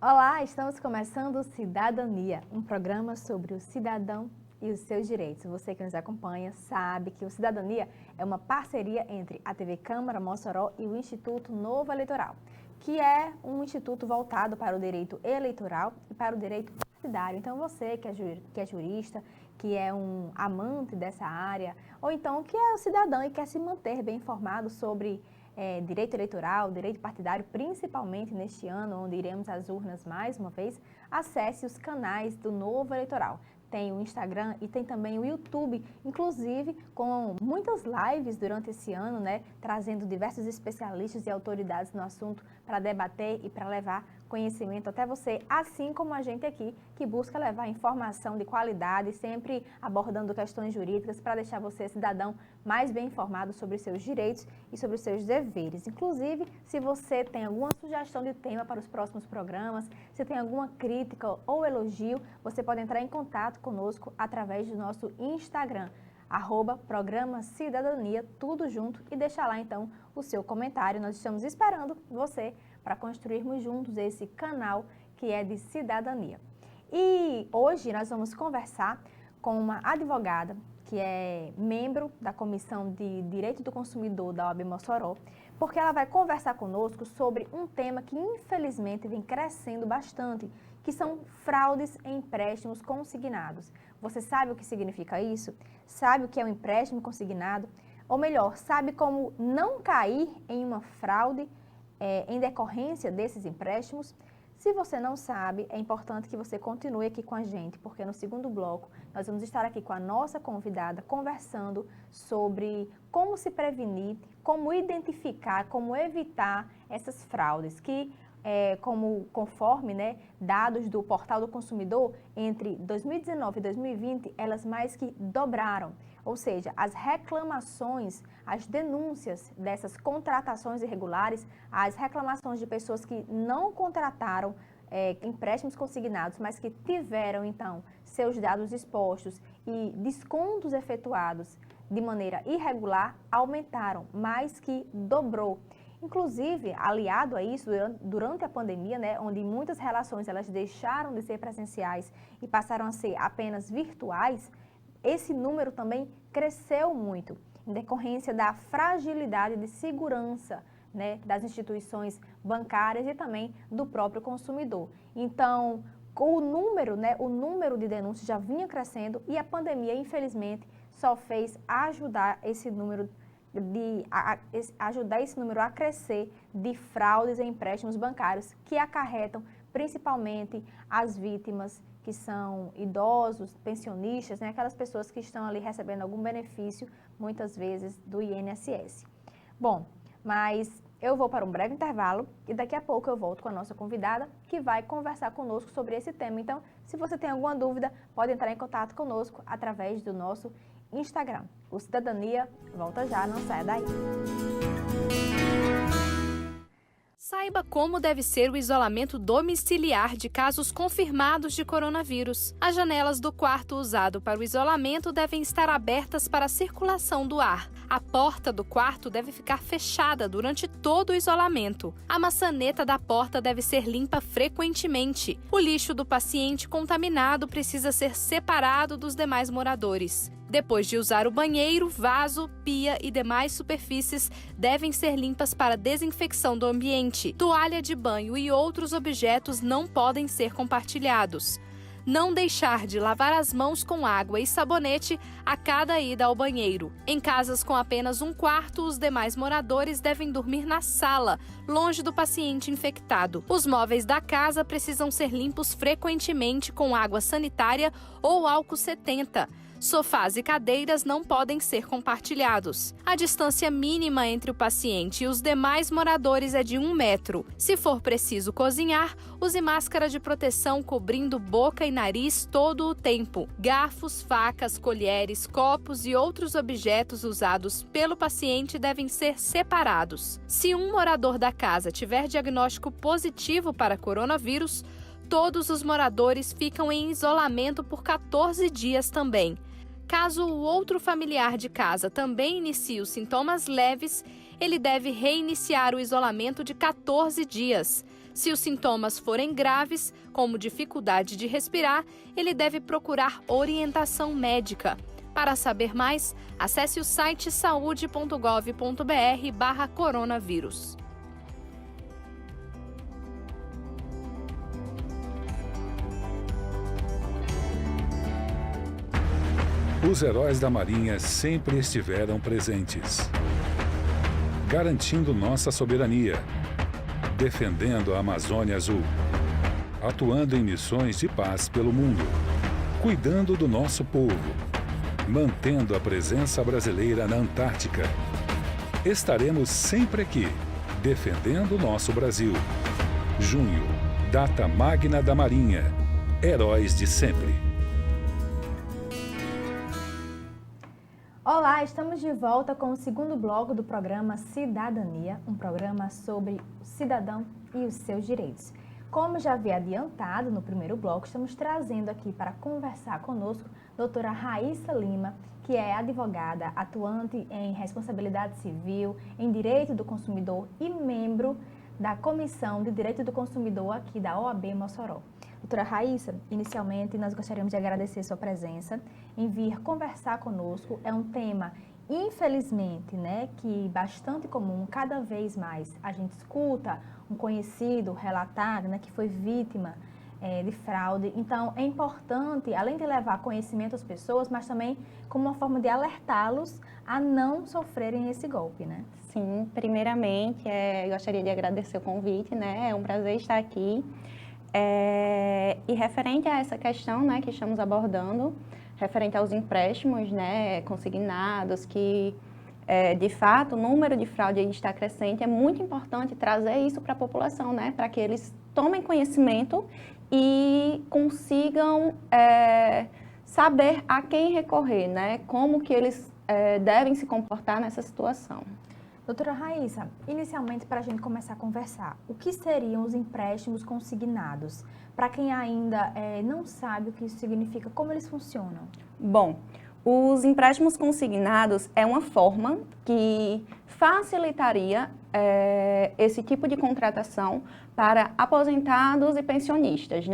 Olá, estamos começando o Cidadania, um programa sobre o cidadão e os seus direitos. Você que nos acompanha sabe que o Cidadania é uma parceria entre a TV Câmara Mossoró e o Instituto Novo Eleitoral, que é um instituto voltado para o direito eleitoral e para o direito partidário. Então você que é jurista, que é um amante dessa área, ou então que é o cidadão e quer se manter bem informado sobre direito eleitoral, direito partidário, principalmente neste ano, onde iremos às urnas mais uma vez, acesse os canais do Novo Eleitoral. Tem o Instagram e tem também o YouTube, inclusive com muitas lives durante esse ano, trazendo diversos especialistas e autoridades no assunto para debater e para levar conhecimento até você, assim como a gente aqui, que busca levar informação de qualidade, sempre abordando questões jurídicas para deixar você, cidadão, mais bem informado sobre os seus direitos e sobre os seus deveres. Inclusive, se você tem alguma sugestão de tema para os próximos programas, se tem alguma crítica ou elogio, você pode entrar em contato conosco através do nosso Instagram, @Programa Cidadania, tudo junto, e deixar lá então o seu comentário. Nós estamos esperando você para construirmos juntos esse canal que é de cidadania. E hoje nós vamos conversar com uma advogada que é membro da Comissão de Direito do Consumidor da OAB Mossoró, porque ela vai conversar conosco sobre um tema que infelizmente vem crescendo bastante, que são fraudes em empréstimos consignados. Você sabe o que significa isso? Sabe o que é um empréstimo consignado? Ou melhor, sabe como não cair em uma fraude em decorrência desses empréstimos? Se você não sabe, é importante que você continue aqui com a gente, porque no segundo bloco nós vamos estar aqui com a nossa convidada conversando sobre como se prevenir, como identificar, como evitar essas fraudes que, conforme dados do Portal do Consumidor, entre 2019 e 2020, elas mais que dobraram. Ou seja, as reclamações, as denúncias dessas contratações irregulares, as reclamações de pessoas que não contrataram empréstimos consignados, mas que tiveram, então, seus dados expostos e descontos efetuados de maneira irregular, aumentaram, mais que dobrou. Inclusive, aliado a isso, durante a pandemia, onde muitas relações elas deixaram de ser presenciais e passaram a ser apenas virtuais, esse número também cresceu muito, em decorrência da fragilidade de segurança das instituições bancárias e também do próprio consumidor. Então, o número de denúncias já vinha crescendo e a pandemia, infelizmente, só fez ajudar esse número a crescer de fraudes em empréstimos bancários que acarretam principalmente as vítimas que são idosos, pensionistas, aquelas pessoas que estão ali recebendo algum benefício, muitas vezes do INSS. Bom, mas eu vou para um breve intervalo e daqui a pouco eu volto com a nossa convidada que vai conversar conosco sobre esse tema. Então, se você tem alguma dúvida, pode entrar em contato conosco através do nosso Instagram. O Cidadania volta já, não saia daí. Saiba como deve ser o isolamento domiciliar de casos confirmados de coronavírus. As janelas do quarto usado para o isolamento devem estar abertas para a circulação do ar. A porta do quarto deve ficar fechada durante todo o isolamento. A maçaneta da porta deve ser limpa frequentemente. O lixo do paciente contaminado precisa ser separado dos demais moradores. Depois de usar o banheiro, vaso, pia e demais superfícies devem ser limpas para desinfecção do ambiente. Toalha de banho e outros objetos não podem ser compartilhados. Não deixar de lavar as mãos com água e sabonete a cada ida ao banheiro. Em casas com apenas um quarto, os demais moradores devem dormir na sala, longe do paciente infectado. Os móveis da casa precisam ser limpos frequentemente com água sanitária ou álcool 70. Sofás e cadeiras não podem ser compartilhados. A distância mínima entre o paciente e os demais moradores é de 1 metro. Se for preciso cozinhar, use máscara de proteção cobrindo boca e nariz todo o tempo. Garfos, facas, colheres, copos e outros objetos usados pelo paciente devem ser separados. Se um morador da casa tiver diagnóstico positivo para coronavírus, todos os moradores ficam em isolamento por 14 dias também. Caso o outro familiar de casa também inicie os sintomas leves, ele deve reiniciar o isolamento de 14 dias. Se os sintomas forem graves, como dificuldade de respirar, ele deve procurar orientação médica. Para saber mais, acesse o site saude.gov.br/coronavírus. Os heróis da Marinha sempre estiveram presentes, garantindo nossa soberania, defendendo a Amazônia Azul, atuando em missões de paz pelo mundo, cuidando do nosso povo, mantendo a presença brasileira na Antártica. Estaremos sempre aqui, defendendo o nosso Brasil. Junho, data magna da Marinha. Heróis de sempre. Olá, estamos de volta com o segundo bloco do programa Cidadania, um programa sobre o cidadão e os seus direitos. Como já havia adiantado no primeiro bloco, estamos trazendo aqui para conversar conosco a doutora Raíssa Lima, que é advogada atuante em responsabilidade civil, em direito do consumidor e membro da Comissão de Direito do Consumidor aqui da OAB Mossoró. Doutora Raíssa, inicialmente nós gostaríamos de agradecer sua presença em vir conversar conosco. É um tema, infelizmente, que bastante comum, cada vez mais a gente escuta um conhecido relatar, que foi vítima de fraude. Então, é importante, além de levar conhecimento às pessoas, mas também como uma forma de alertá-los a não sofrerem esse golpe, né? Sim, primeiramente, gostaria de agradecer o convite, É um prazer estar aqui. E referente a essa questão, que estamos abordando, referente aos empréstimos, consignados, que de fato o número de fraude está crescente, é muito importante trazer isso para a população, para que eles tomem conhecimento e consigam saber a quem recorrer, como que eles devem se comportar nessa situação. Doutora Raíssa, inicialmente para a gente começar a conversar, o que seriam os empréstimos consignados? Para quem ainda não sabe o que isso significa, como eles funcionam? Bom, os empréstimos consignados é uma forma que facilitaria esse tipo de contratação para aposentados e pensionistas,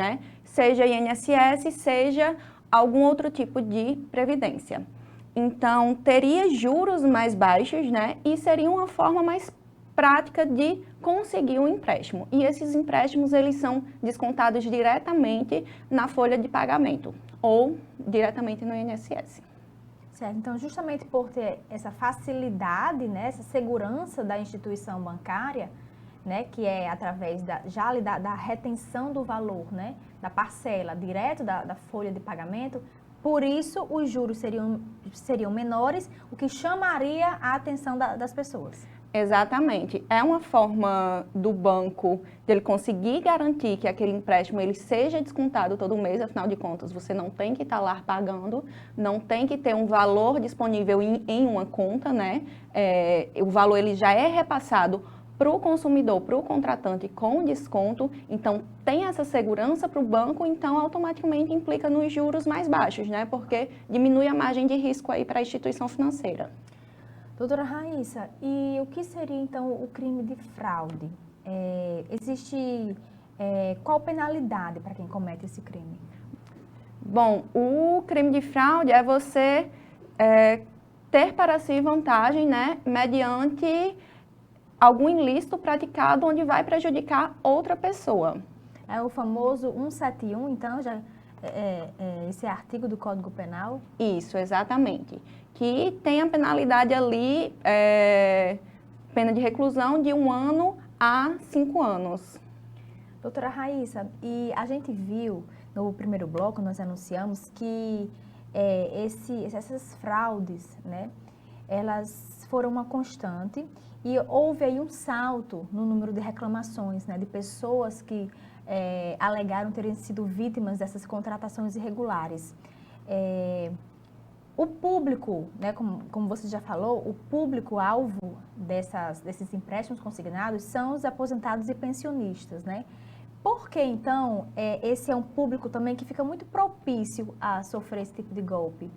Seja INSS, seja algum outro tipo de previdência. Então, teria juros mais baixos, e seria uma forma mais prática de conseguir um empréstimo. E esses empréstimos, eles são descontados diretamente na folha de pagamento ou diretamente no INSS. Certo. Então, justamente por ter essa facilidade, essa segurança da instituição bancária, que é através da retenção do valor, da parcela, direto da folha de pagamento. Por isso, os juros seriam menores, o que chamaria a atenção das pessoas. Exatamente. É uma forma do banco dele conseguir garantir que aquele empréstimo ele seja descontado todo mês, afinal de contas, você não tem que estar lá pagando, não tem que ter um valor disponível em uma conta, o valor ele já é repassado para o consumidor, para o contratante com desconto, então tem essa segurança para o banco, então automaticamente implica nos juros mais baixos, porque diminui a margem de risco aí para a instituição financeira. Doutora Raíssa, e o que seria então o crime de fraude? Existe qual penalidade para quem comete esse crime? Bom, o crime de fraude é você ter para si vantagem, mediante algum ilícito praticado onde vai prejudicar outra pessoa. É o famoso 171, então, esse artigo do Código Penal? Isso, exatamente. Que tem a penalidade ali, pena de reclusão de 1 ano a 5 anos. Doutora Raíssa, e a gente viu no primeiro bloco, nós anunciamos que essas fraudes, elas foram uma constante. E houve aí um salto no número de reclamações, de pessoas que alegaram terem sido vítimas dessas contratações irregulares. O público, como você já falou, o público-alvo desses empréstimos consignados são os aposentados e pensionistas, Por que, então, esse é um público também que fica muito propício a sofrer esse tipo de golpe?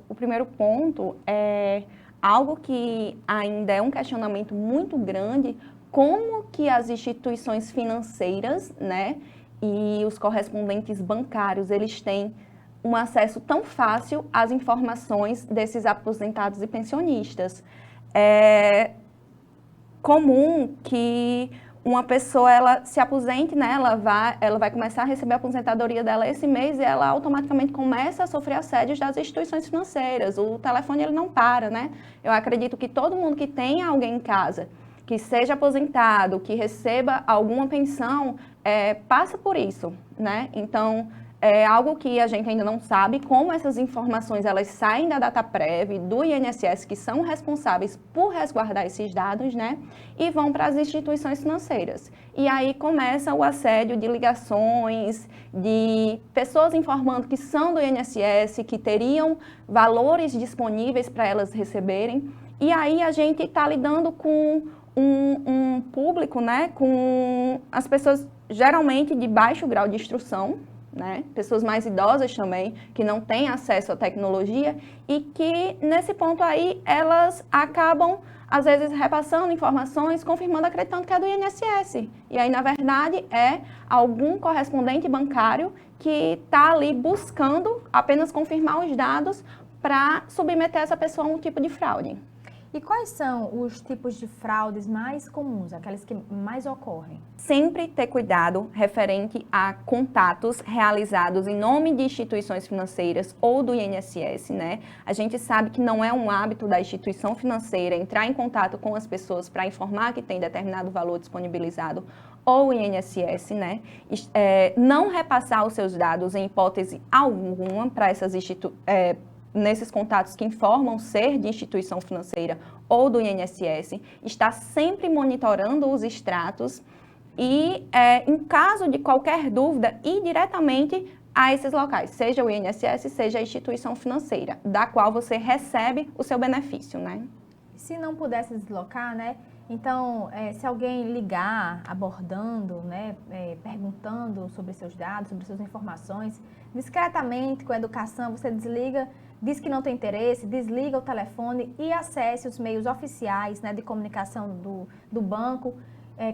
O primeiro ponto é algo que ainda é um questionamento muito grande, como que as instituições financeiras, né, e os correspondentes bancários, eles têm um acesso tão fácil às informações desses aposentados e pensionistas. É comum que uma pessoa ela se aposente, né, ela vai começar a receber a aposentadoria dela esse mês e ela automaticamente começa a sofrer assédios das instituições financeiras. O telefone ele não para, né? Eu acredito que todo mundo que tenha alguém em casa que seja aposentado, que receba alguma pensão, passa por isso, né? Então, é algo que a gente ainda não sabe como essas informações elas saem da Dataprev, do INSS, que são responsáveis por resguardar esses dados, né? E vão para as instituições financeiras. E aí começa o assédio de ligações, de pessoas informando que são do INSS, que teriam valores disponíveis para elas receberem. E aí a gente está lidando com um público, né? Com as pessoas geralmente de baixo grau de instrução, né? Pessoas mais idosas também, que não têm acesso à tecnologia e que, nesse ponto aí, elas acabam, às vezes, repassando informações, confirmando, acreditando que é do INSS. E aí, na verdade, é algum correspondente bancário que está ali buscando apenas confirmar os dados para submeter essa pessoa a um tipo de fraude. E quais são os tipos de fraudes mais comuns, aqueles que mais ocorrem? Sempre ter cuidado referente a contatos realizados em nome de instituições financeiras ou do INSS, né? A gente sabe que não é um hábito da instituição financeira entrar em contato com as pessoas para informar que tem determinado valor disponibilizado ou o INSS, né? Não repassar os seus dados em hipótese alguma para essas nesses contatos que informam ser de instituição financeira ou do INSS, está sempre monitorando os extratos e, em caso de qualquer dúvida, ir diretamente a esses locais, seja o INSS, seja a instituição financeira, da qual você recebe o seu benefício, né? Se não pudesse deslocar, né? Então, se alguém ligar abordando, né, perguntando sobre seus dados, sobre suas informações, discretamente, com a educação, você desliga, diz que não tem interesse, desliga o telefone e acesse os meios oficiais, né, de comunicação do banco,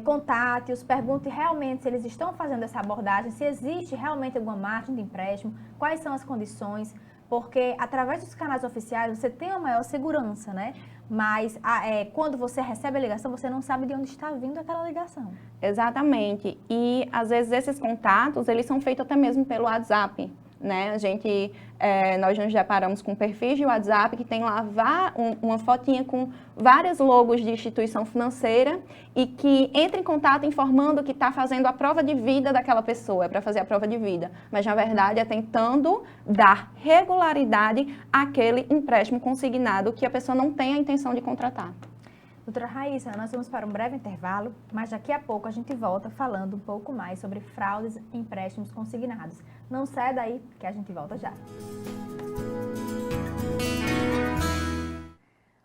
contate-os, pergunte realmente se eles estão fazendo essa abordagem, se existe realmente alguma margem de empréstimo, quais são as condições, porque através dos canais oficiais você tem uma maior segurança, né? Mas quando você recebe a ligação, você não sabe de onde está vindo aquela ligação. Exatamente. E, às vezes, esses contatos, eles são feitos até mesmo pelo WhatsApp, né? Nós nos deparamos com perfis de WhatsApp que tem lá uma fotinha com vários logos de instituição financeira e que entra em contato informando que está fazendo a prova de vida daquela pessoa, é para fazer a prova de vida. Mas, na verdade, é tentando dar regularidade àquele empréstimo consignado que a pessoa não tem a intenção de contratar. Doutora Raíssa, nós vamos para um breve intervalo, mas daqui a pouco a gente volta falando um pouco mais sobre fraudes em empréstimos consignados. Não saia daí, que a gente volta já.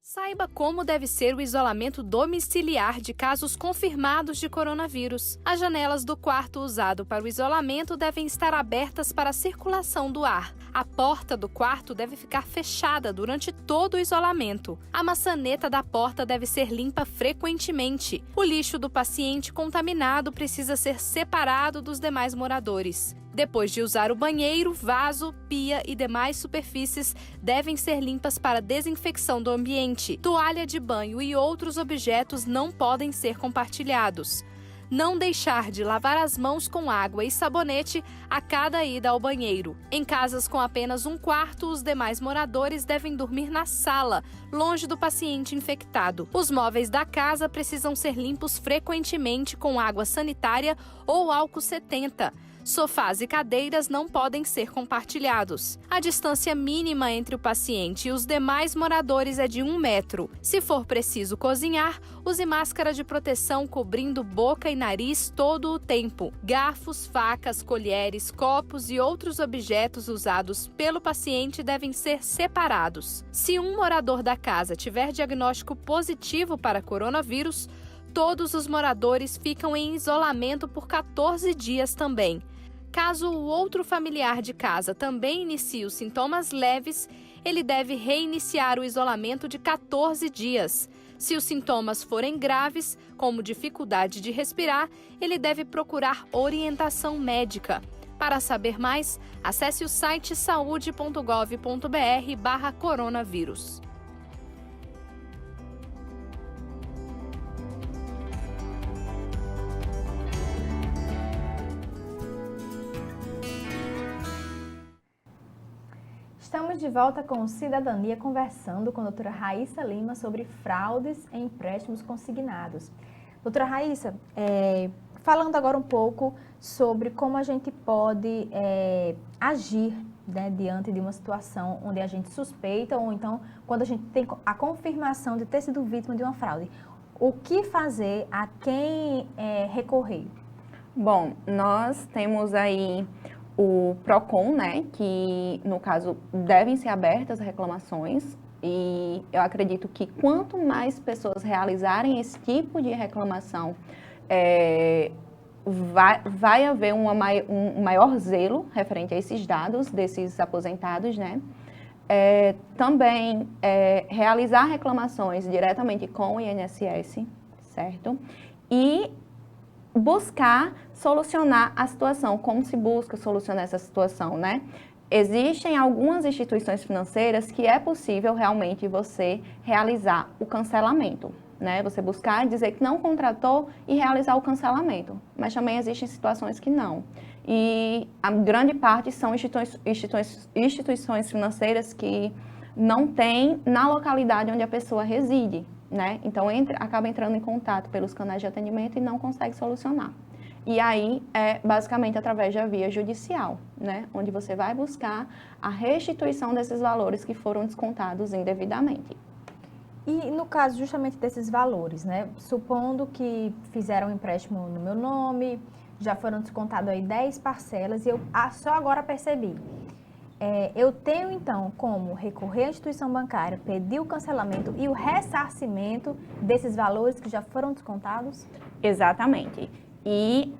Saiba como deve ser o isolamento domiciliar de casos confirmados de coronavírus. As janelas do quarto usado para o isolamento devem estar abertas para a circulação do ar. A porta do quarto deve ficar fechada durante todo o isolamento. A maçaneta da porta deve ser limpa frequentemente. O lixo do paciente contaminado precisa ser separado dos demais moradores. Depois de usar o banheiro, vaso, pia e demais superfícies devem ser limpas para desinfecção do ambiente. Toalha de banho e outros objetos não podem ser compartilhados. Não deixar de lavar as mãos com água e sabonete a cada ida ao banheiro. Em casas com apenas um quarto, os demais moradores devem dormir na sala, longe do paciente infectado. Os móveis da casa precisam ser limpos frequentemente com água sanitária ou álcool 70. Sofás e cadeiras não podem ser compartilhados. A distância mínima entre o paciente e os demais moradores é de 1 metro. Se for preciso cozinhar, use máscara de proteção cobrindo boca e nariz todo o tempo. Garfos, facas, colheres, copos e outros objetos usados pelo paciente devem ser separados. Se um morador da casa tiver diagnóstico positivo para coronavírus, todos os moradores ficam em isolamento por 14 dias também. Caso o outro familiar de casa também inicie os sintomas leves, ele deve reiniciar o isolamento de 14 dias. Se os sintomas forem graves, como dificuldade de respirar, ele deve procurar orientação médica. Para saber mais, acesse o site saude.gov.br/coronavírus. Estamos de volta com o Cidadania, conversando com a doutora Raíssa Lima sobre fraudes em empréstimos consignados. Doutora Raíssa, falando agora um pouco sobre como a gente pode agir, né, diante de uma situação onde a gente suspeita ou então quando a gente tem a confirmação de ter sido vítima de uma fraude. O que fazer, a quem recorrer? Bom, nós temos aí o PROCON, né, que no caso devem ser abertas reclamações, e eu acredito que quanto mais pessoas realizarem esse tipo de reclamação, vai haver um maior zelo referente a esses dados desses aposentados, né? Também realizar reclamações diretamente com o INSS, certo? E buscar solucionar a situação. Como se busca solucionar essa situação, né? Existem algumas instituições financeiras que é possível realmente você realizar o cancelamento, né? Você buscar dizer que não contratou e realizar o cancelamento. Mas também existem situações que não. E a grande parte são instituições financeiras que não têm na localidade onde a pessoa reside, né? Então, acaba entrando em contato pelos canais de atendimento e não consegue solucionar. E aí, basicamente através da via judicial, né? Onde você vai buscar a restituição desses valores que foram descontados indevidamente. E no caso justamente desses valores, né? Supondo que fizeram um empréstimo no meu nome, já foram descontados aí 10 parcelas e eu só agora percebi. Eu tenho, então, como recorrer à instituição bancária, pedir o cancelamento e o ressarcimento desses valores que já foram descontados? Exatamente. E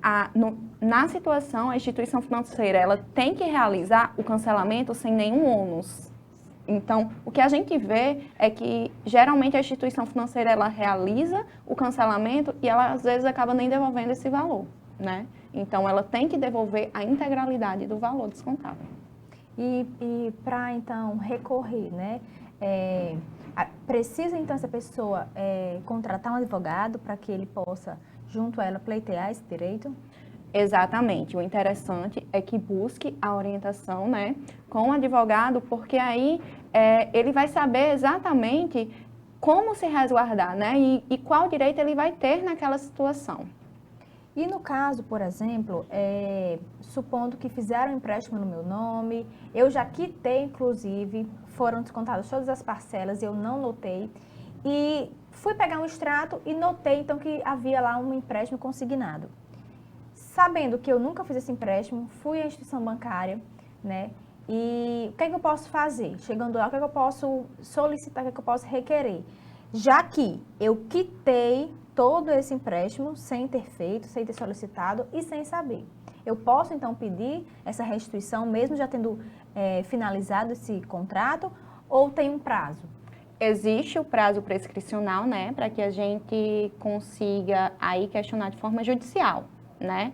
na situação, a instituição financeira ela tem que realizar o cancelamento sem nenhum ônus. Então, o que a gente vê é que, geralmente, a instituição financeira ela realiza o cancelamento e ela, às vezes, acaba nem devolvendo esse valor, né? Então, ela tem que devolver a integralidade do valor descontado. E para, então, recorrer, né? Precisa, então, essa pessoa contratar um advogado para que ele possa, junto a ela, pleitear esse direito? Exatamente. O interessante é que busque a orientação, né, com o advogado, porque aí ele vai saber exatamente como se resguardar, né, e qual direito ele vai ter naquela situação. E no caso, por exemplo, supondo que fizeram um empréstimo no meu nome, eu já quitei, inclusive, foram descontadas todas as parcelas, eu não notei, e fui pegar um extrato e notei, então, que havia lá um empréstimo consignado. Sabendo que eu nunca fiz esse empréstimo, fui à instituição bancária, né, e o que é que eu posso fazer? Chegando lá, o que é que eu posso solicitar, o que é que eu posso requerer? Já que eu quitei todo esse empréstimo sem ter feito, sem ter solicitado e sem saber. Eu posso, então, pedir essa restituição, mesmo já tendo finalizado esse contrato, ou tem um prazo? Existe o prazo prescricional, né, para que a gente consiga aí questionar de forma judicial, né?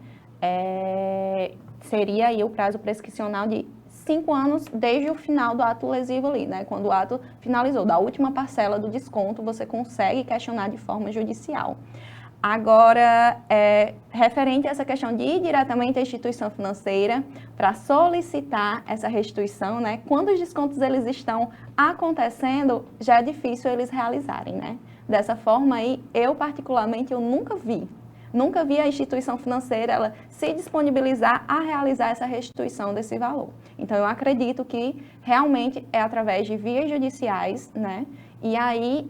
Seria aí o prazo prescricional de 5 anos desde o final do ato lesivo ali, né? Quando o ato finalizou, da última parcela do desconto, você consegue questionar de forma judicial. Agora, referente a essa questão de ir diretamente à instituição financeira para solicitar essa restituição, né? Quando os descontos eles estão acontecendo, já é difícil eles realizarem, né? Dessa forma aí, eu particularmente, eu nunca vi a instituição financeira ela se disponibilizar a realizar essa restituição desse valor. Então, eu acredito que realmente é através de vias judiciais, né? E aí,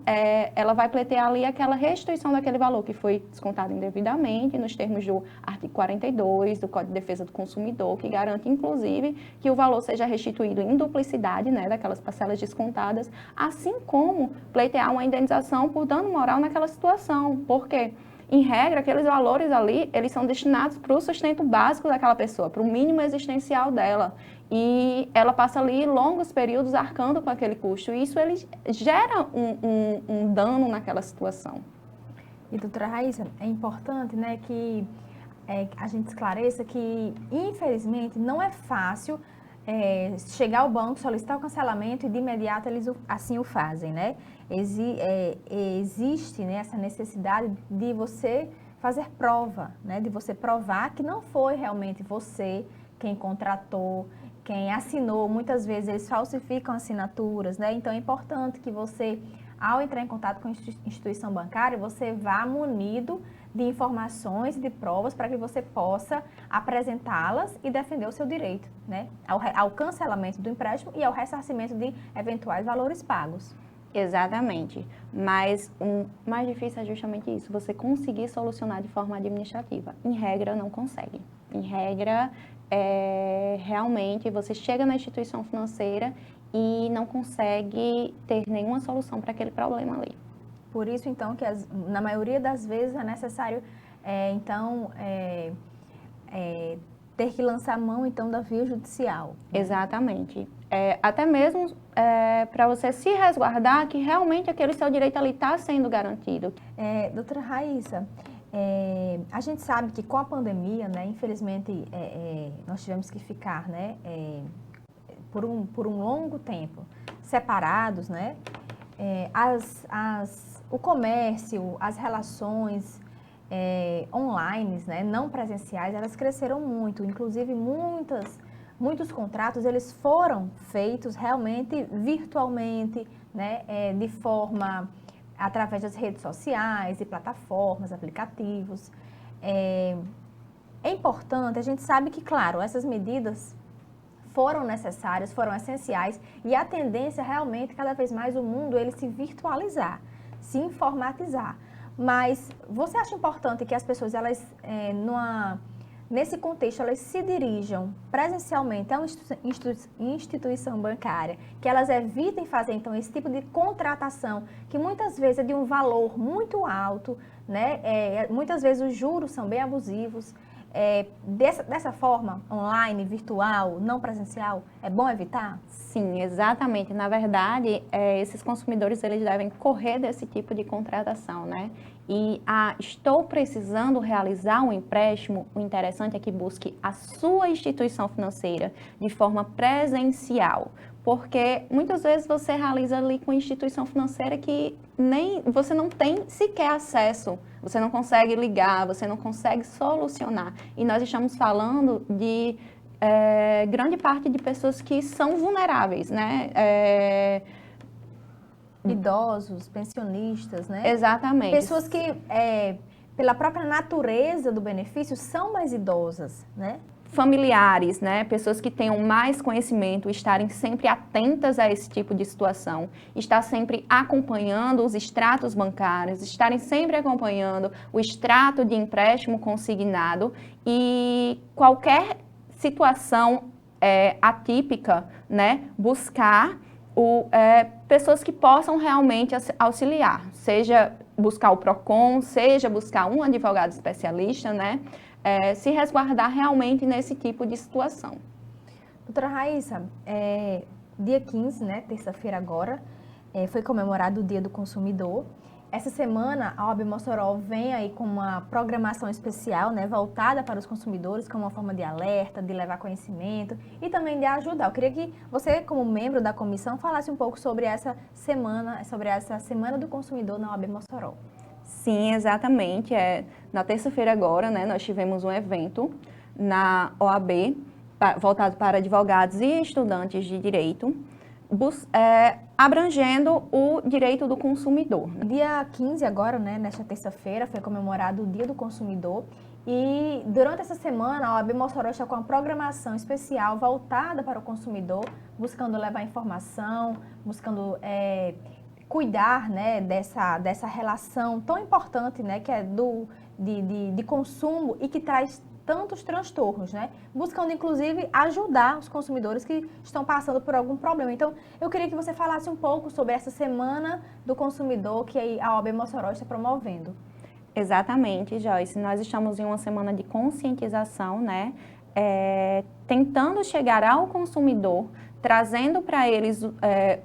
ela vai pleitear ali aquela restituição daquele valor que foi descontado indevidamente, nos termos do artigo 42 do Código de Defesa do Consumidor, que garante, inclusive, que o valor seja restituído em duplicidade, né, daquelas parcelas descontadas, assim como pleitear uma indenização por dano moral naquela situação. Por quê? Em regra, aqueles valores ali, eles são destinados para o sustento básico daquela pessoa, para o mínimo existencial dela. E ela passa ali longos períodos arcando com aquele custo. E isso ele gera um dano naquela situação. E, doutora Raíssa, é importante, né, que a gente esclareça que, infelizmente, não é fácil chegar ao banco, solicitar o cancelamento e de imediato eles assim o fazem, né? Existe, né, essa necessidade de você fazer prova, né? De você provar que não foi realmente você quem contratou, quem assinou. Muitas vezes eles falsificam assinaturas, né? Então é importante que você, ao entrar em contato com a instituição bancária, você vá munido de informações e de provas para que você possa apresentá-las e defender o seu direito, né? Ao cancelamento do empréstimo e ao ressarcimento de eventuais valores pagos. Exatamente, mas o mais difícil é justamente isso, você conseguir solucionar de forma administrativa. Em regra, não consegue. Em regra, realmente você chega na instituição financeira e não consegue ter nenhuma solução para aquele problema ali. Por isso, então, que na maioria das vezes é necessário, ter que lançar mão, então, da via judicial. Né? Exatamente. Até mesmo para você se resguardar que realmente aquele seu direito ali está sendo garantido. Doutora Raíssa, a gente sabe que com a pandemia, né, infelizmente, nós tivemos que ficar, né, por um longo tempo separados, né? O comércio, as relações online, né, não presenciais, elas cresceram muito. Inclusive, muitos contratos eles foram feitos realmente virtualmente, né, de forma através das redes sociais e plataformas, aplicativos. É importante, a gente sabe que, claro, essas medidas foram necessárias, foram essenciais e a tendência realmente, cada vez mais, o mundo ele se virtualizar, se informatizar. Mas você acha importante que as pessoas, elas, nesse contexto, elas se dirijam presencialmente a uma instituição bancária, que elas evitem fazer, então, esse tipo de contratação, que muitas vezes é de um valor muito alto, né? Muitas vezes os juros são bem abusivos. Dessa forma, online, virtual, não presencial, é bom evitar? Sim, exatamente. Na verdade, esses consumidores eles devem correr desse tipo de contratação, né? E estou precisando realizar um empréstimo, o interessante é que busque a sua instituição financeira de forma presencial, porque muitas vezes você realiza ali com instituição financeira que nem você não tem sequer acesso, você não consegue ligar, você não consegue solucionar. E nós estamos falando de grande parte de pessoas que são vulneráveis, né? Idosos, pensionistas, né? Exatamente. Pessoas que, pela própria natureza do benefício, são mais idosas, né? Familiares, né? Pessoas que tenham mais conhecimento, estarem sempre atentas a esse tipo de situação, estar sempre acompanhando os extratos bancários, estarem sempre acompanhando o extrato de empréstimo consignado e qualquer situação atípica, né? Buscar pessoas que possam realmente auxiliar, seja buscar o PROCON, seja buscar um advogado especialista, né? Se resguardar realmente nesse tipo de situação. Doutora Raíssa, dia 15, né, terça-feira agora, foi comemorado o Dia do Consumidor. Essa semana, a OAB Mossoró vem aí com uma programação especial, né, voltada para os consumidores, como uma forma de alerta, de levar conhecimento e também de ajudar. Eu queria que você, como membro da comissão, falasse um pouco sobre essa semana do consumidor na OAB Mossoró. Sim, exatamente. Na terça-feira agora, né, nós tivemos um evento na OAB, voltado para advogados e estudantes de direito, abrangendo o direito do consumidor. Dia 15 agora, né, nesta terça-feira, foi comemorado o Dia do Consumidor e durante essa semana a OAB Mossoró está com uma programação especial voltada para o consumidor, buscando levar informação, buscando cuidar, né, dessa relação tão importante, né, que é de consumo e que traz tantos transtornos, né? Buscando, inclusive, ajudar os consumidores que estão passando por algum problema. Então, eu queria que você falasse um pouco sobre essa Semana do Consumidor que a OAB Mossoró está promovendo. Exatamente, Joyce. Nós estamos em uma semana de conscientização, né? Tentando chegar ao consumidor, trazendo para eles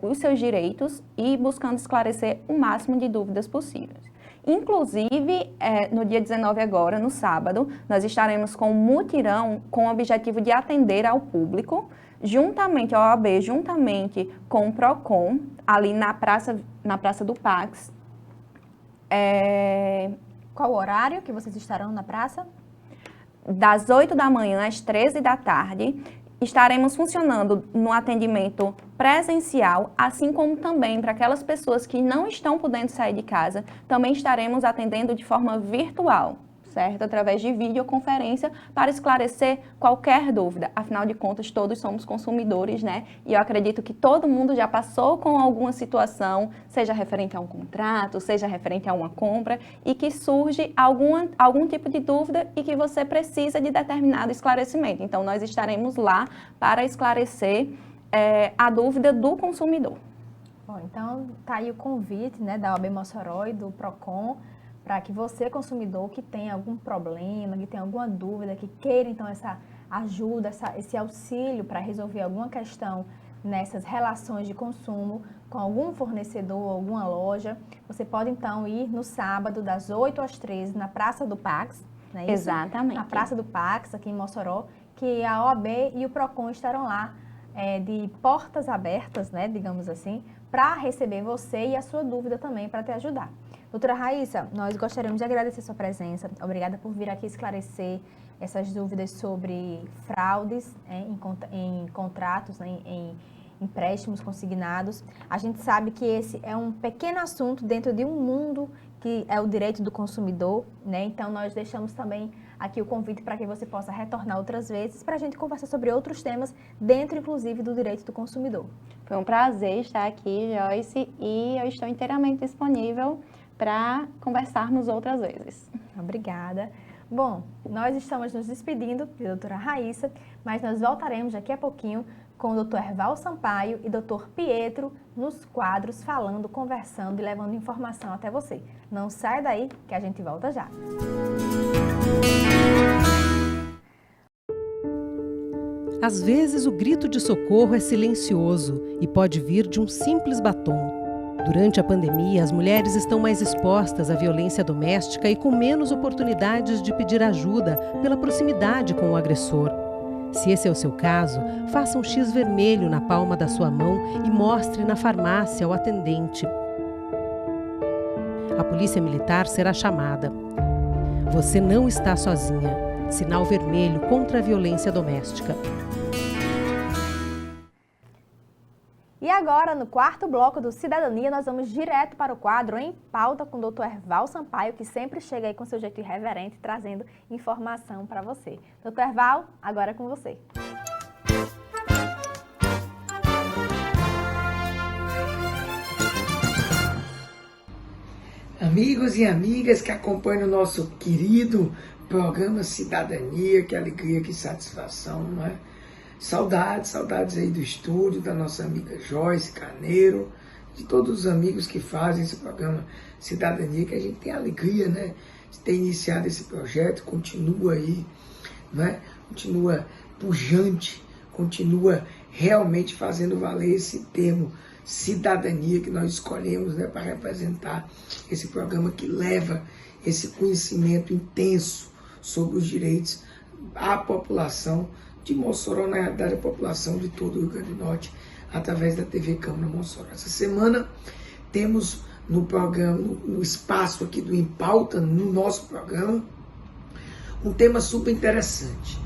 os seus direitos e buscando esclarecer o máximo de dúvidas possíveis. Inclusive, no dia 19 agora, no sábado, nós estaremos com um mutirão com o objetivo de atender ao público, juntamente, a OAB, juntamente com o PROCON, ali na Praça do Pax. Qual o horário que vocês estarão na praça? Das 8 da manhã às 13 da tarde. Estaremos funcionando no atendimento presencial, assim como também para aquelas pessoas que não estão podendo sair de casa, também estaremos atendendo de forma virtual, certo? Através de videoconferência, para esclarecer qualquer dúvida. Afinal de contas, todos somos consumidores, né? E eu acredito que todo mundo já passou com alguma situação, seja referente a um contrato, seja referente a uma compra, e que surge algum tipo de dúvida e que você precisa de determinado esclarecimento. Então, nós estaremos lá para esclarecer a dúvida do consumidor. Bom, então, tá aí o convite, né, da OAB Mossoró e do PROCON, para que você, consumidor, que tem algum problema, que tem alguma dúvida, que queira, então, essa ajuda, esse auxílio para resolver alguma questão nessas relações de consumo com algum fornecedor, alguma loja, você pode, então, ir no sábado, das 8 às 13, na Praça do Pax, não é isso? Exatamente. Na Praça do Pax, aqui em Mossoró, que a OAB e o PROCON estarão lá de portas abertas, né, digamos assim, para receber você e a sua dúvida também, para te ajudar. Doutora Raíssa, nós gostaríamos de agradecer sua presença. Obrigada por vir aqui esclarecer essas dúvidas sobre fraudes em contratos, né, em empréstimos consignados. A gente sabe que esse é um pequeno assunto dentro de um mundo que é o direito do consumidor, né? Então, nós deixamos também aqui o convite para que você possa retornar outras vezes para a gente conversar sobre outros temas, dentro, inclusive, do direito do consumidor. Foi um prazer estar aqui, Joyce, e eu estou inteiramente disponível para conversarmos outras vezes. Obrigada. Bom, nós estamos nos despedindo de doutora Raíssa, mas nós voltaremos daqui a pouquinho com o doutor Erval Sampaio e doutor Pietro nos quadros, falando, conversando e levando informação até você. Não sai daí que a gente volta já. Às vezes o grito de socorro é silencioso e pode vir de um simples batom. Durante a pandemia, as mulheres estão mais expostas à violência doméstica e com menos oportunidades de pedir ajuda pela proximidade com o agressor. Se esse é o seu caso, faça um X vermelho na palma da sua mão e mostre na farmácia ao atendente. A polícia militar será chamada. Você não está sozinha. Sinal vermelho contra a violência doméstica. E agora, no quarto bloco do Cidadania, nós vamos direto para o quadro Em Pauta com o doutor Erval Sampaio, que sempre chega aí com seu jeito irreverente, trazendo informação para você. Doutor Erval, agora é com você. Amigos e amigas que acompanham o nosso querido programa Cidadania, que alegria, que satisfação, não é? Saudades aí do estúdio, da nossa amiga Joyce Carneiro, de todos os amigos que fazem esse programa Cidadania, que a gente tem a alegria, né, de ter iniciado esse projeto, continua aí, né, continua pujante, continua realmente fazendo valer esse termo cidadania que nós escolhemos, né, para representar esse programa que leva esse conhecimento intenso sobre os direitos à população de Mossoró, na realidade a população de todo o Rio Grande do Norte, através da TV Câmara Mossoró. Essa semana temos no programa, no espaço aqui do Em Pauta, no nosso programa, um tema super interessante.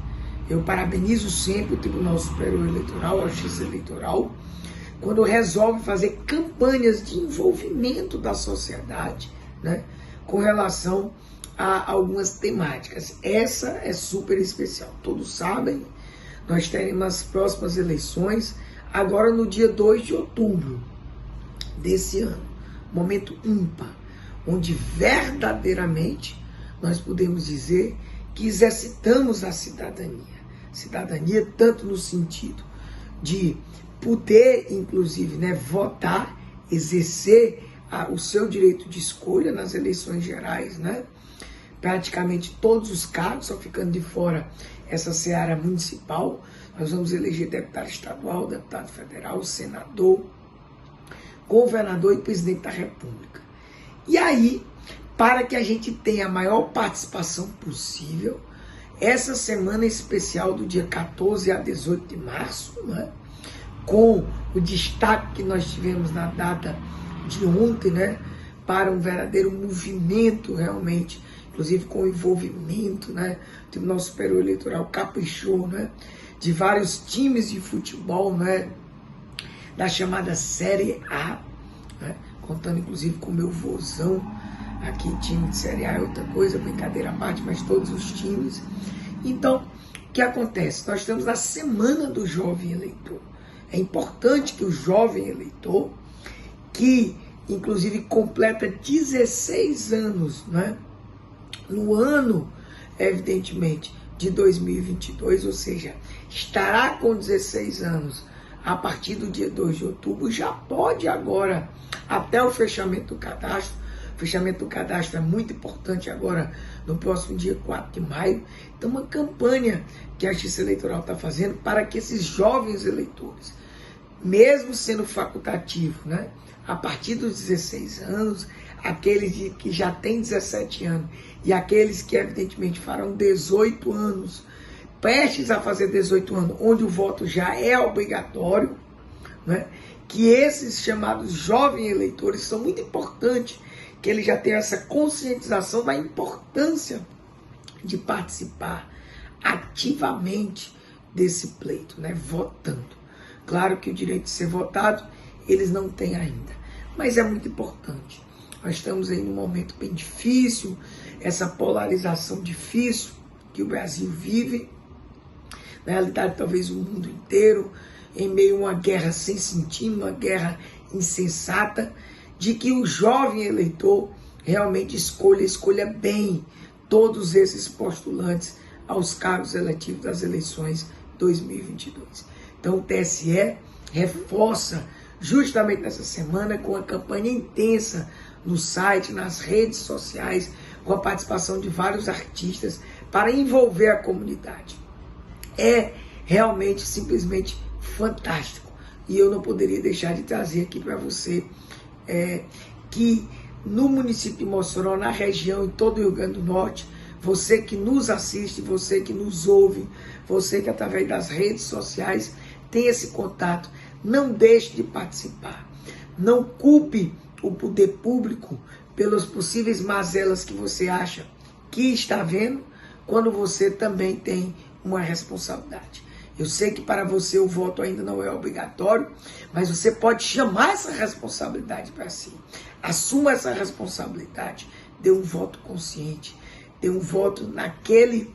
Eu parabenizo sempre o Tribunal Superior Eleitoral, a Justiça Eleitoral, quando resolve fazer campanhas de envolvimento da sociedade, né, com relação a algumas temáticas. Essa é super especial. Todos sabem, nós teremos as próximas eleições, agora no dia 2 de outubro desse ano. Momento ímpar, onde verdadeiramente nós podemos dizer que exercitamos a cidadania. Cidadania tanto no sentido de poder, inclusive, né, votar, exercer o seu direito de escolha nas eleições gerais, né, praticamente todos os cargos, só ficando de fora essa seara municipal. Nós vamos eleger deputado estadual, deputado federal, senador, governador e presidente da República. E aí, para que a gente tenha a maior participação possível, essa semana especial do dia 14 a 18 de março, né, com o destaque que nós tivemos na data de ontem, né, para um verdadeiro movimento realmente, inclusive com o envolvimento, né, o Tribunal Superior Eleitoral caprichou, né, de vários times de futebol, né, da chamada Série A, né, contando inclusive com o meu vozão, aqui time de Série A é outra coisa, brincadeira à parte, mas todos os times. Então, o que acontece? Nós estamos na semana do jovem eleitor. É importante que o jovem eleitor, que inclusive completa 16 anos, né, no ano, evidentemente, de 2022, ou seja, estará com 16 anos a partir do dia 2 de outubro, já pode agora, até o fechamento do cadastro. O fechamento do cadastro é muito importante agora, no próximo dia 4 de maio. Então, uma campanha que a Justiça Eleitoral está fazendo para que esses jovens eleitores, mesmo sendo facultativo, né, a partir dos 16 anos, aqueles que já têm 17 anos e aqueles que evidentemente farão 18 anos, prestes a fazer 18 anos, onde o voto já é obrigatório, né, que esses chamados jovens eleitores são muito importantes, que eles já tenham essa conscientização da importância de participar ativamente desse pleito, né, votando. Claro que o direito de ser votado eles não têm ainda, mas é muito importante. Nós estamos aí num momento bem difícil, essa polarização difícil que o Brasil vive, na realidade talvez o mundo inteiro, em meio a uma guerra sem sentido, uma guerra insensata, de que o jovem eleitor realmente escolha bem todos esses postulantes aos cargos eletivos das eleições 2022. Então o TSE reforça justamente nessa semana com a campanha intensa no site, nas redes sociais, com a participação de vários artistas para envolver a comunidade. É realmente, simplesmente fantástico. E eu não poderia deixar de trazer aqui para você que no município de Mossoró, na região, em todo o Rio Grande do Norte, você que nos assiste, você que nos ouve, você que através das redes sociais tem esse contato, não deixe de participar. Não culpe o poder público pelas possíveis mazelas que você acha que está vendo, quando você também tem uma responsabilidade. Eu sei que para você o voto ainda não é obrigatório, mas você pode chamar essa responsabilidade para si. Assuma essa responsabilidade, dê um voto consciente, dê um voto naquele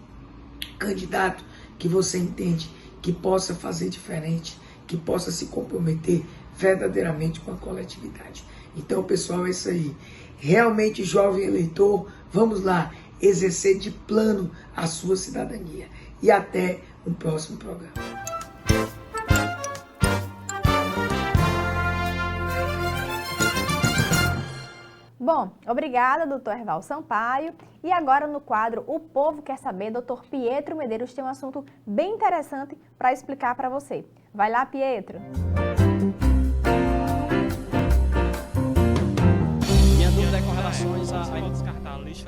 candidato que você entende que possa fazer diferente, que possa se comprometer verdadeiramente com a coletividade. Então, pessoal, é isso aí. Realmente, jovem eleitor, vamos lá, exercer de plano a sua cidadania. E até o próximo programa. Bom, obrigada, doutor Herval Sampaio. E agora no quadro O Povo Quer Saber, doutor Pietro Medeiros tem um assunto bem interessante para explicar para você. Vai lá, Pietro. Minha dúvida é com relação a descartar lixo.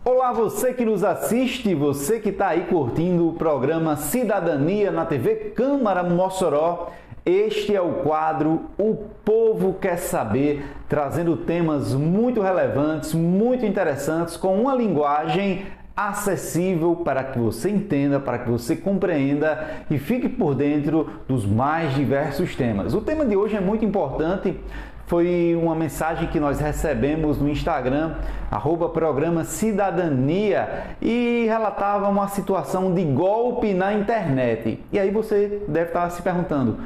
Olá, você que nos assiste, você que está aí curtindo o programa Cidadania na TV Câmara Mossoró. Este é o quadro O Povo Quer Saber, trazendo temas muito relevantes, muito interessantes, com uma linguagem acessível para que você entenda, para que você compreenda e fique por dentro dos mais diversos temas. O tema de hoje é muito importante. Foi uma mensagem que nós recebemos no Instagram, @programa Cidadania, e relatava uma situação de golpe na internet. E aí você deve estar se perguntando,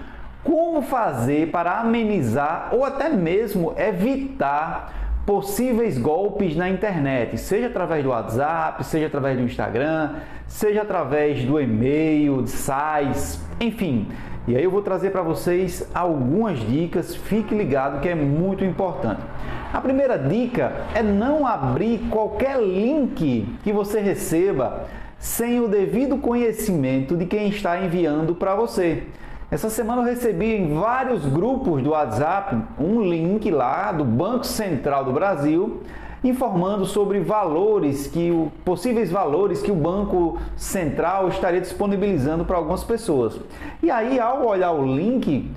como fazer para amenizar ou até mesmo evitar possíveis golpes na internet, seja através do WhatsApp, seja através do Instagram, seja através do e-mail, de sites, enfim. E aí eu vou trazer para vocês algumas dicas, fique ligado que é muito importante. A primeira dica é não abrir qualquer link que você receba sem o devido conhecimento de quem está enviando para você. Essa semana eu recebi em vários grupos do WhatsApp um link lá do Banco Central do Brasil informando sobre possíveis valores que o Banco Central estaria disponibilizando para algumas pessoas. E aí, ao olhar o link,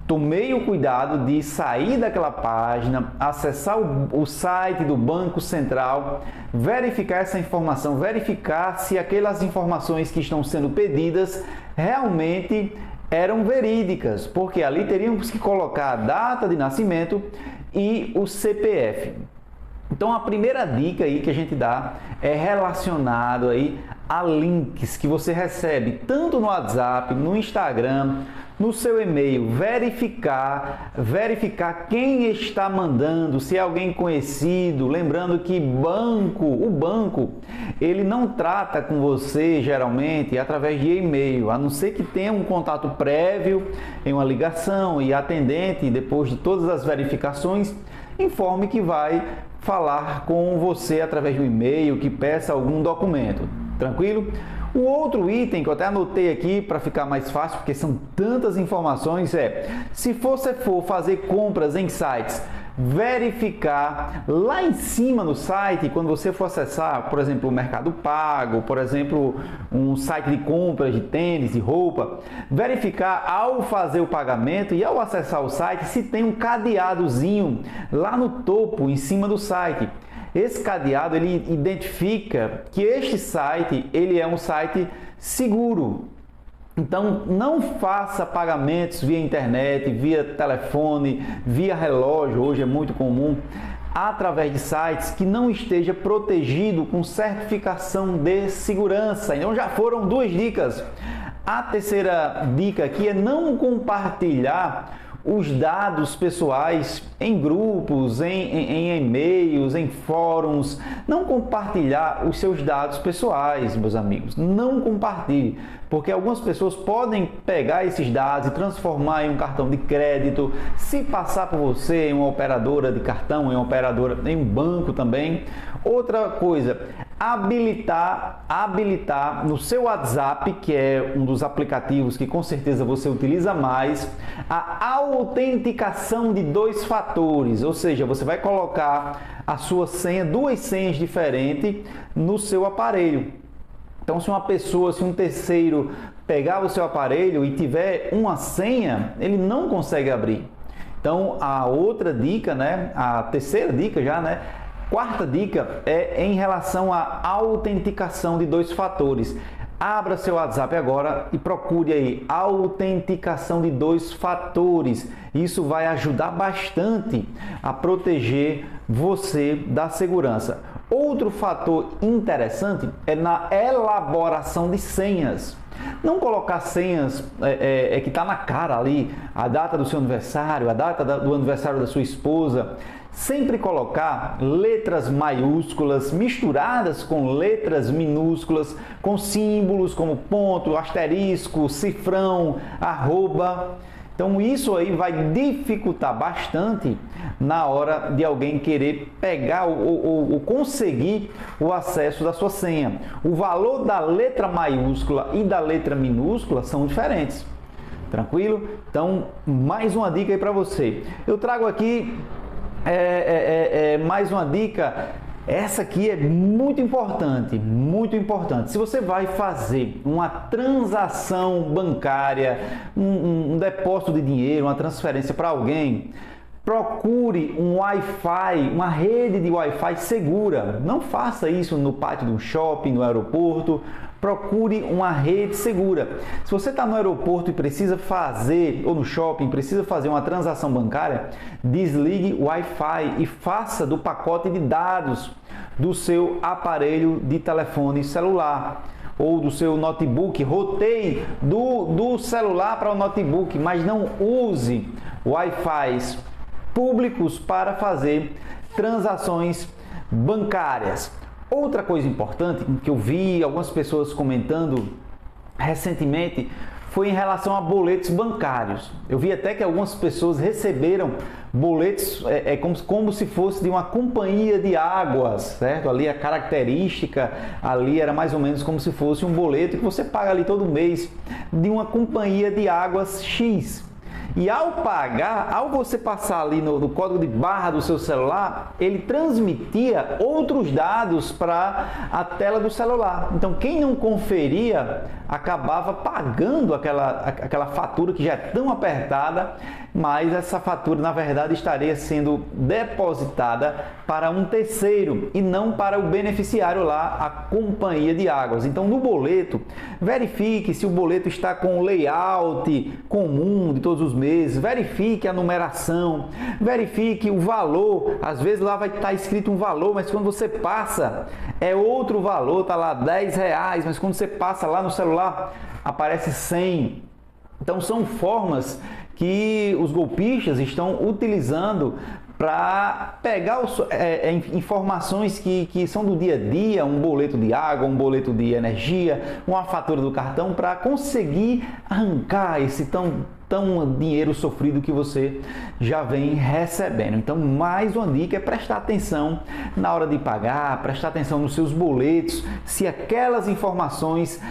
tomei o cuidado de sair daquela página, acessar o site do Banco Central, verificar essa informação, verificar se aquelas informações que estão sendo pedidas realmente eram verídicas, porque ali teríamos que colocar a data de nascimento e o CPF. Então a primeira dica aí que a gente dá é relacionado aí a links que você recebe tanto no WhatsApp, no Instagram, no seu e-mail, verificar quem está mandando, se é alguém conhecido, lembrando que o banco, ele não trata com você geralmente através de e-mail, a não ser que tenha um contato prévio em uma ligação e a atendente, depois de todas as verificações, informe que vai falar com você através do e-mail, que peça algum documento, tranquilo? O outro item que eu até anotei aqui para ficar mais fácil, porque são tantas informações, se você for fazer compras em sites, verificar lá em cima no site, quando você for acessar, por exemplo, o Mercado Pago, por exemplo, um site de compras de tênis, de roupa, verificar ao fazer o pagamento e ao acessar o site se tem um cadeadozinho lá no topo, em cima do site. Esse cadeado, ele identifica que este site, ele é um site seguro. Então, não faça pagamentos via internet, via telefone, via relógio, hoje é muito comum, através de sites que não esteja protegido com certificação de segurança. Então, já foram 2 dicas. A terceira dica aqui é não compartilhar os dados pessoais em grupos, em e-mails, em fóruns. Não compartilhar os seus dados pessoais, meus amigos. Não compartilhe, porque algumas pessoas podem pegar esses dados e transformar em um cartão de crédito, se passar por você em uma operadora de cartão, em uma operadora, em um banco também. Outra coisa, habilitar no seu WhatsApp, que é um dos aplicativos que com certeza você utiliza mais, a autenticação de 2 fatores, ou seja, você vai colocar a sua senha, 2 senhas diferentes no seu aparelho. Então, se um terceiro pegar o seu aparelho e tiver uma senha, ele não consegue abrir. Então, a outra dica, a terceira dica já, quarta dica é em relação à autenticação de 2 fatores. Abra seu WhatsApp agora e procure aí autenticação de 2 fatores. Isso vai ajudar bastante a proteger você da segurança. Outro fator interessante é na elaboração de senhas. Não colocar senhas que está na cara ali, a data do seu aniversário, a data do aniversário da sua esposa. Sempre colocar letras maiúsculas misturadas com letras minúsculas, com símbolos como ponto, asterisco, cifrão, arroba. Então isso aí vai dificultar bastante na hora de alguém querer pegar ou conseguir o acesso da sua senha. O valor da letra maiúscula e da letra minúscula são diferentes. Tranquilo? Então, mais uma dica aí para você. Eu trago aqui mais uma dica. Essa aqui é muito importante, muito importante. Se você vai fazer uma transação bancária, um depósito de dinheiro, uma transferência para alguém, procure um Wi-Fi, uma rede de Wi-Fi segura. Não faça isso no pátio de um shopping, no aeroporto. Procure uma rede segura. Se você está no aeroporto e precisa fazer, ou no shopping, precisa fazer uma transação bancária, desligue o Wi-Fi e faça do pacote de dados do seu aparelho de telefone celular ou do seu notebook. Roteie do celular para o notebook, mas não use Wi-Fi públicos para fazer transações bancárias. Outra coisa importante que eu vi algumas pessoas comentando recentemente foi em relação a boletos bancários. Eu vi até que algumas pessoas receberam Boletos é como se fosse de uma companhia de águas, certo? Ali a característica ali era mais ou menos como se fosse um boleto que você paga ali todo mês de uma companhia de águas X. E ao pagar, ao você passar ali no código de barra do seu celular, ele transmitia outros dados para a tela do celular. Então, quem não conferia acabava pagando aquela fatura que já é tão apertada, mas essa fatura, na verdade, estaria sendo depositada para um terceiro e não para o beneficiário lá, a companhia de águas. Então, no boleto, verifique se o boleto está com o layout comum de todos os meses, verifique a numeração, verifique o valor. Às vezes lá vai estar escrito um valor, mas quando você passa é outro valor, está lá R$10, mas quando você passa lá no celular aparece 100. Então são formas que os golpistas estão utilizando para pegar informações que são do dia a dia, um boleto de água, um boleto de energia, uma fatura do cartão, para conseguir arrancar esse tão dinheiro sofrido que você já vem recebendo. Então, mais uma dica é prestar atenção na hora de pagar, prestar atenção nos seus boletos, se aquelas informações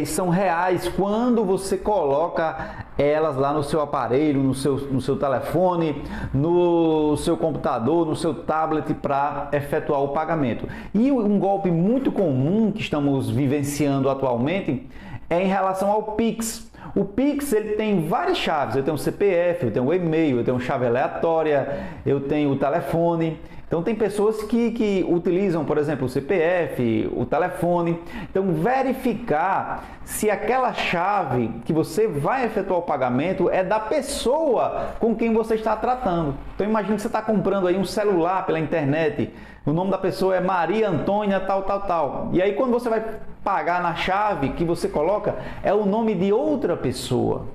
são reais quando você coloca elas lá no seu aparelho, no seu telefone, no seu computador, no seu tablet para efetuar o pagamento. E um golpe muito comum que estamos vivenciando atualmente é em relação ao Pix. O Pix ele tem várias chaves, eu tenho o CPF, eu tenho o e-mail, eu tenho chave aleatória, eu tenho o telefone. Então tem pessoas que utilizam, por exemplo, o CPF, o telefone. Então verificar se aquela chave que você vai efetuar o pagamento é da pessoa com quem você está tratando. Então imagine que você está comprando aí um celular pela internet, o nome da pessoa é Maria Antônia tal. E aí quando você vai pagar na chave que você coloca, é o nome de outra pessoa,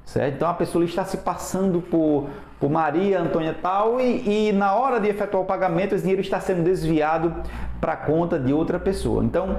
certo? Então a pessoa está se passando por Maria Antônia tal e na hora de efetuar o pagamento esse dinheiro está sendo desviado para a conta de outra pessoa. Então,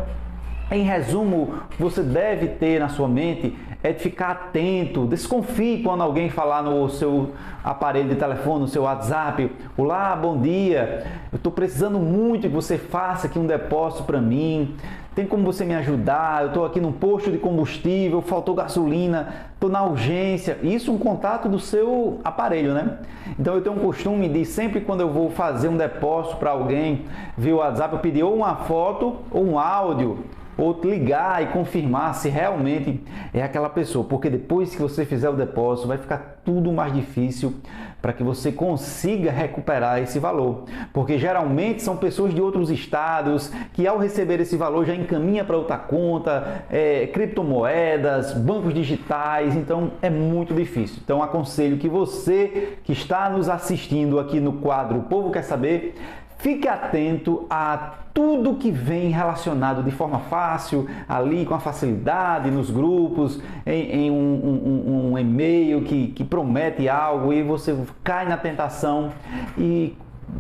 em resumo, você deve ter na sua mente é de ficar atento, desconfie quando alguém falar no seu aparelho de telefone, no seu WhatsApp: olá, bom dia, eu estou precisando muito que você faça aqui um depósito para mim, tem como você me ajudar? Eu estou aqui num posto de combustível, faltou gasolina, estou na urgência. Isso é um contato do seu aparelho, né? Então eu tenho um costume de sempre quando eu vou fazer um depósito para alguém via WhatsApp, eu pedir ou uma foto ou um áudio, ou ligar e confirmar se realmente é aquela pessoa, porque depois que você fizer o depósito vai ficar tudo mais difícil para que você consiga recuperar esse valor, porque geralmente são pessoas de outros estados que ao receber esse valor já encaminha para outra conta, criptomoedas, bancos digitais, então é muito difícil. Então aconselho que você que está nos assistindo aqui no quadro O Povo Quer Saber, fique atento a tudo que vem relacionado de forma fácil, ali com a facilidade, nos grupos, em um e-mail que promete algo e você cai na tentação e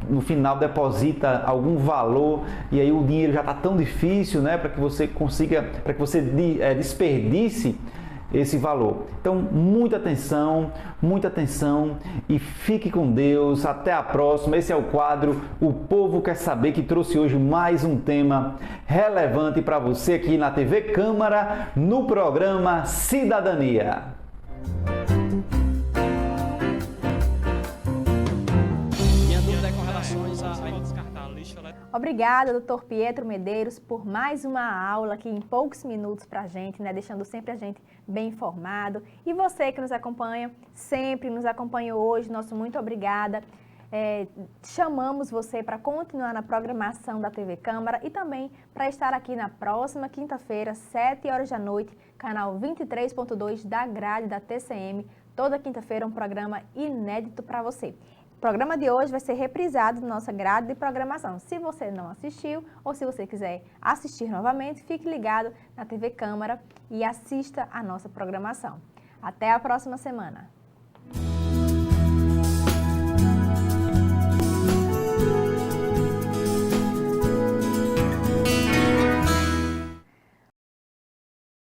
no final deposita algum valor e aí o dinheiro já está tão difícil, né, para que você desperdice esse valor. Então, muita atenção e fique com Deus. Até a próxima. Esse é o quadro O Povo Quer Saber, que trouxe hoje mais um tema relevante para você aqui na TV Câmara, no programa Cidadania. Minha dúvida é com relação a descartar lixo eletrônico. Obrigada, Dr. Pietro Medeiros, por mais uma aula aqui em poucos minutos para a gente, né? Deixando sempre a gente bem informado. E você que nos acompanha, sempre nos acompanhou hoje, nosso muito obrigada. Chamamos você para continuar na programação da TV Câmara e também para estar aqui na próxima quinta-feira, 7 horas da noite, canal 23.2 da grade da TCM. Toda quinta-feira um programa inédito para você. O programa de hoje vai ser reprisado na nossa grade de programação. Se você não assistiu ou se você quiser assistir novamente, fique ligado na TV Câmara e assista a nossa programação. Até a próxima semana.